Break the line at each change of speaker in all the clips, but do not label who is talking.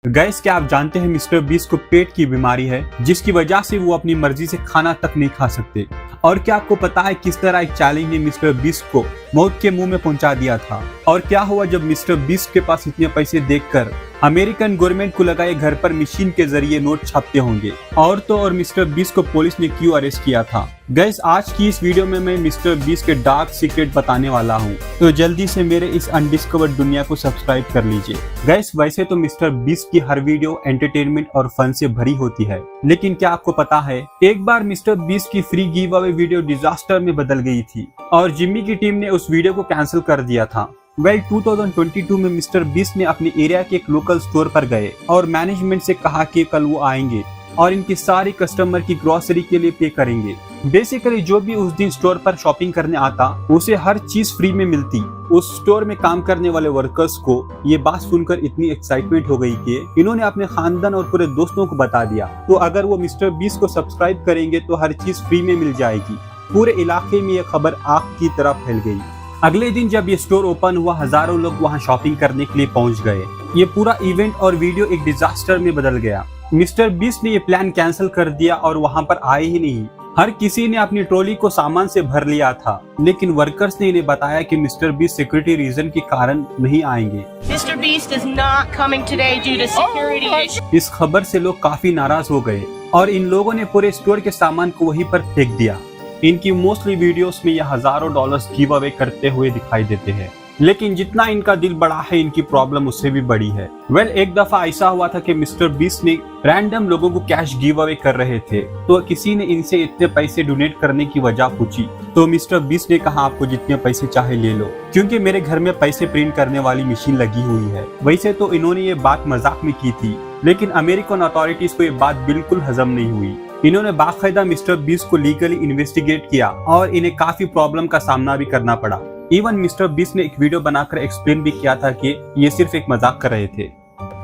Gas, क्या आप जानते हैं मिस्टर बीस्ट को पेट की बीमारी है जिसकी वजह से वो अपनी मर्जी से खाना तक नहीं खा सकते। और क्या आपको पता है किस तरह एक चैलेंज ने मिस्टर बीस्ट को मौत के मुंह में पहुंचा दिया था। और क्या हुआ जब मिस्टर बीस्ट के पास इतने पैसे देखकर अमेरिकन गवर्नमेंट को लगा ये घर पर मशीन के जरिए नोट छापते होंगे। और तो और मिस्टर बीस्ट को पुलिस ने क्यों अरेस्ट किया था। गैस, आज की इस वीडियो में मैं मिस्टर बीस्ट के डार्क सीक्रेट बताने वाला हूँ, तो जल्दी से मेरे इस अनडिस्कवर्ड दुनिया को सब्सक्राइब कर लीजिए। गैस, वैसे तो मिस्टर बीस्ट की हर वीडियो एंटरटेनमेंट और फन से भरी होती है, लेकिन क्या आपको पता है एक बार मिस्टर बीस्ट की free give away video disaster में बदल गई थी और जिम्मी की टीम ने उस वीडियो को कैंसिल कर दिया था। 2022 में मिस्टर बीस्ट ने अपने एरिया के एक लोकल स्टोर पर गए और मैनेजमेंट से कहा कि कल वो आएंगे और इनके सारे कस्टमर की ग्रोसरी के लिए पे करेंगे। बेसिकली जो भी उस दिन स्टोर पर शॉपिंग करने आता उसे हर चीज फ्री में मिलती। उस स्टोर में काम करने वाले वर्कर्स को ये बात सुनकर इतनी एक्साइटमेंट हो गई कि इन्होंने अपने खानदान और पूरे दोस्तों को बता दिया तो अगर वो मिस्टर बीस्ट को सब्सक्राइब करेंगे तो हर चीज फ्री में मिल जाएगी। पूरे इलाके में ये खबर आग की तरह फैल गई। अगले दिन जब ये स्टोर ओपन हुआ, हजारों लोग वहाँ शॉपिंग करने के लिए पहुँच गए। ये पूरा इवेंट और वीडियो एक डिजास्टर में बदल गया। मिस्टर बीस्ट ने ये प्लान कैंसिल कर दिया और वहाँ पर आए ही नहीं। हर किसी ने अपनी ट्रॉली को सामान से भर लिया था, लेकिन वर्कर्स ने इन्हें बताया कि मिस्टर बीस्ट सिक्योरिटी रीजन के कारण नहीं आएंगे।
Mr. Beast is not coming today due to security issues.
इस खबर से लोग काफी नाराज हो गए और इन लोगों ने पूरे स्टोर के सामान को वहीं पर फेंक दिया। इनकी मोस्टली वीडियोस में ये हजारों डॉलर्स गिव अवे करते हुए दिखाई देते हैं, लेकिन जितना इनका दिल बड़ा है इनकी प्रॉब्लम उससे भी बड़ी है। एक दफा ऐसा हुआ था कि मिस्टर बीस्ट ने रैंडम लोगों को कैश गिव अवे कर रहे थे, तो किसी ने इनसे इतने पैसे डोनेट करने की वजह पूछी तो मिस्टर बीस्ट ने कहा आपको जितने पैसे चाहे ले लो, क्योंकि मेरे घर में पैसे प्रिंट करने वाली मशीन लगी हुई है। वैसे तो इन्होंने ये बात मजाक में की थी, लेकिन अमेरिकन अथॉरिटीज को ये बात बिल्कुल हजम नहीं हुई। इन्होंने बाकायदा मिस्टर बीस्ट को लीगली इन्वेस्टिगेट किया और इन्हें काफी प्रॉब्लम का सामना भी करना पड़ा। इवन मिस्टर बीस्ट ने एक वीडियो बनाकर एक्सप्लेन भी किया था कि ये सिर्फ एक मजाक कर रहे थे।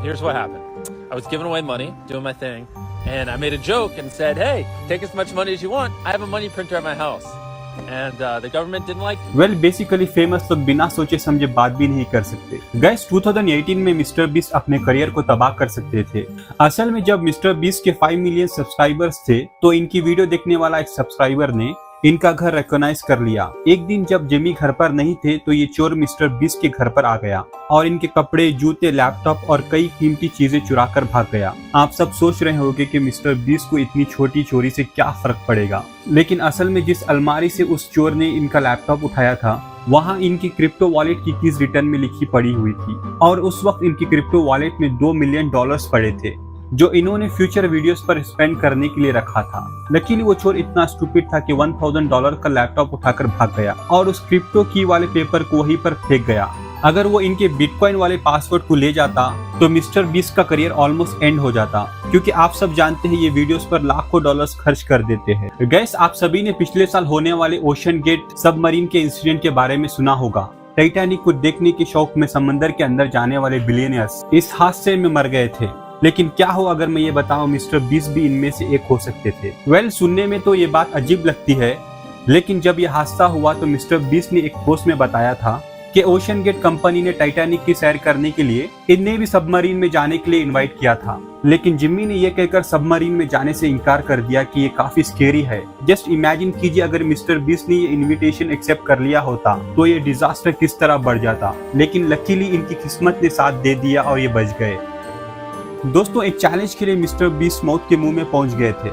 Here's what happened. I was giving away money, doing my thing, and I made a joke and said, "Hey, take as much money as you want. I have a money printer at my house." And the government didn't like it.
Basically famous लोग बिना सोचे समझे बात भी नहीं कर सकते। Gas, 2018 में मिस्टर बीस्ट अपने करियर को तबाह कर सकते थे। असल में जब मिस्टर बीस्ट के 5 मिलियन सब्सक्राइबर्स थे तो इनकी वीडियो देखने वाला एक सब्सक्राइबर ने इनका घर रिकॉग्नाइज कर लिया। एक दिन जब जिमी घर पर नहीं थे तो ये चोर मिस्टर बीस्ट के घर पर आ गया और इनके कपड़े, जूते, लैपटॉप और कई कीमती चीजें चुरा कर भाग गया। आप सब सोच रहे होंगे कि मिस्टर बीस्ट को इतनी छोटी चोरी से क्या फर्क पड़ेगा, लेकिन असल में जिस अलमारी से उस चोर ने इनका लैपटॉप उठाया था वहाँ इनकी क्रिप्टो वॉलेट की कीज रिटर्न में लिखी पड़ी हुई थी और उस वक्त इनकी क्रिप्टो वॉलेट में $2 मिलियन पड़े थे जो इन्होंने फ्यूचर वीडियोस पर स्पेंड करने के लिए रखा था। लेकिन वो चोर इतना स्टूपिड था कि $1000 का लैपटॉप उठाकर भाग गया और उस क्रिप्टो की वाले पेपर को वहीं पर फेंक गया। अगर वो इनके बिटकॉइन वाले पासवर्ड को ले जाता तो मिस्टर बीस्ट का करियर ऑलमोस्ट एंड हो जाता, क्योंकि आप सब जानते हैं ये वीडियोस पर लाखों डॉलर्स खर्च कर देते हैं। गैस, आप सभी ने पिछले साल होने वाले ओशन गेट सबमरीन के इंसिडेंट के बारे में सुना होगा। टाइटैनिक को देखने के शौक में समंदर के अंदर जाने वाले बिलियनियर्स इस हादसे में मर गए थे, लेकिन क्या हो अगर मैं ये बताऊं मिस्टर बीस्ट भी इनमें से एक हो सकते थे। सुनने में तो ये बात अजीब लगती है, लेकिन जब ये हादसा हुआ तो मिस्टर बीस्ट ने एक पोस्ट में बताया था कि ओशन गेट कंपनी ने टाइटैनिक की सैर करने के लिए इन्हें भी सबमरीन में जाने के लिए इनवाइट किया था, लेकिन जिम्मी ने ये कहकर सबमरीन में जाने से इनकार कर दिया कि ये काफी स्केरी है। जस्ट इमेजिन कीजिए अगर मिस्टर बीस्ट ने ये इनविटेशन एक्सेप्ट कर लिया होता तो ये डिजास्टर किस तरह बढ़ जाता, लेकिन लकीली इनकी किस्मत ने साथ दे दिया और ये बच गए। दोस्तों, एक चैलेंज के लिए मिस्टर बीस्ट मौत के मुंह में पहुंच गए थे।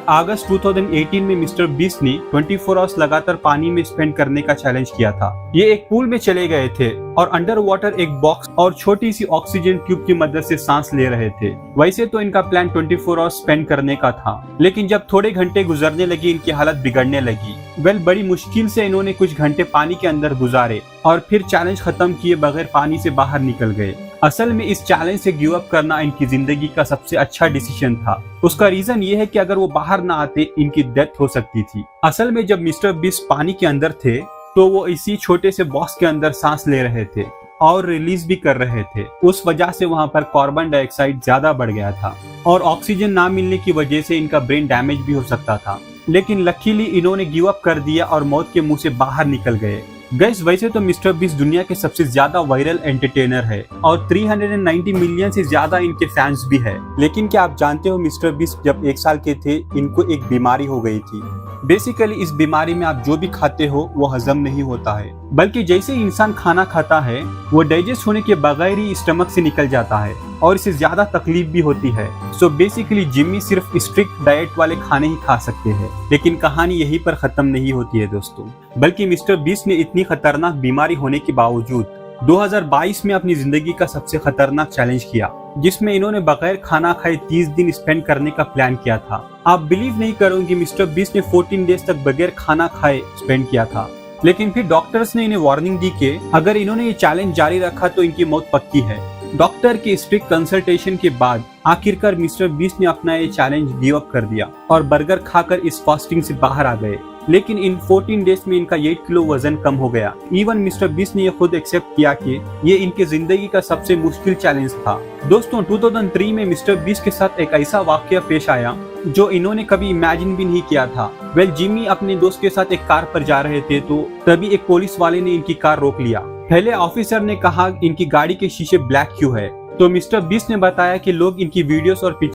अगस्त 2018 में मिस्टर बीस्ट ने 24 आवर्स लगातार पानी में स्पेंड करने का चैलेंज किया था। ये एक पूल में चले गए थे और अंडर वाटर एक बॉक्स और छोटी सी ऑक्सीजन ट्यूब की मदद से सांस ले रहे थे। वैसे तो इनका प्लान 24 आवर्स स्पेंड करने का था, लेकिन जब थोड़े घंटे गुजरने लगे इनकी हालत बिगड़ने लगी। बड़ी मुश्किल से इन्होंने कुछ घंटे पानी के अंदर गुजारे और फिर चैलेंज खत्म किए बगैर पानी से बाहर निकल गए। असल में इस चैलेंज से गिव अप करना इनकी जिंदगी का सबसे अच्छा डिसीजन था। उसका रीजन ये है कि अगर वो बाहर ना आते इनकी डेथ हो सकती थी। असल में जब मिस्टर बीस्ट पानी के अंदर थे तो वो इसी छोटे से बॉक्स के अंदर सांस ले रहे थे और रिलीज भी कर रहे थे। उस वजह से वहाँ पर कार्बन डाइऑक्साइड ज्यादा बढ़ गया था और ऑक्सीजन ना मिलने की वजह से इनका ब्रेन डैमेज भी हो सकता था, लेकिन लकीली इन्होंने गिव अप कर दिया और मौत के मुंह से बाहर निकल गए। गाइस वैसे तो मिस्टर बीस्ट दुनिया के सबसे ज्यादा वायरल एंटरटेनर है और 390 मिलियन से ज्यादा इनके फैंस भी है। लेकिन क्या आप जानते हो मिस्टर बीस्ट जब 1 साल के थे इनको एक बीमारी हो गई थी। बेसिकली इस बीमारी में आप जो भी खाते हो वो हजम नहीं होता है, बल्कि जैसे इंसान खाना खाता है वो डाइजेस्ट होने के बगैर ही स्टमक से निकल जाता है और इससे ज्यादा तकलीफ भी होती है। सो बेसिकली जिम्मी सिर्फ स्ट्रिक्ट डाइट वाले खाने ही खा सकते हैं। लेकिन कहानी यहीं पर खत्म नहीं होती है दोस्तों, बल्कि मिस्टर बीस्ट ने इतनी खतरनाक बीमारी होने के बावजूद 2022 में अपनी जिंदगी का सबसे खतरनाक चैलेंज किया, जिसमें इन्होंने बगैर खाना खाए 30 दिन स्पेंड करने का प्लान किया था। आप बिलीव नहीं करोगे मिस्टर बीस्ट ने 14 डेज तक बगैर खाना खाए स्पेंड किया था। लेकिन फिर डॉक्टर्स ने इन्हें वार्निंग दी कि अगर इन्होंने ये चैलेंज जारी रखा तो इनकी मौत पक्की है। डॉक्टर के स्ट्रिक्ट कंसल्टेशन के बाद आखिरकार मिस्टर बीस्ट ने अपना ये चैलेंज गिव अप कर दिया और बर्गर खाकर इस फास्टिंग से बाहर आ गए। लेकिन इन 14 डेज में इनका 8 किलो वजन कम हो गया। इवन मिस्टर बीस्ट ने ये खुद एक्सेप्ट किया कि ये इनकी जिंदगी का सबसे मुश्किल चैलेंज था। दोस्तों 2003 में मिस्टर बीस्ट के साथ एक ऐसा वाकया पेश आया जो इन्होंने कभी इमेजिन भी नहीं किया था। जिम्मी अपने दोस्त के साथ एक कार पर जा रहे थे तो तभी एक पुलिस वाले ने इनकी कार रोक लिया। पहले ऑफिसर ने कहा इनकी गाड़ी के शीशे ब्लैक क्यों है, तो मिस्टर बीस्ट ने बताया कि लोग इनकी वीडियोस और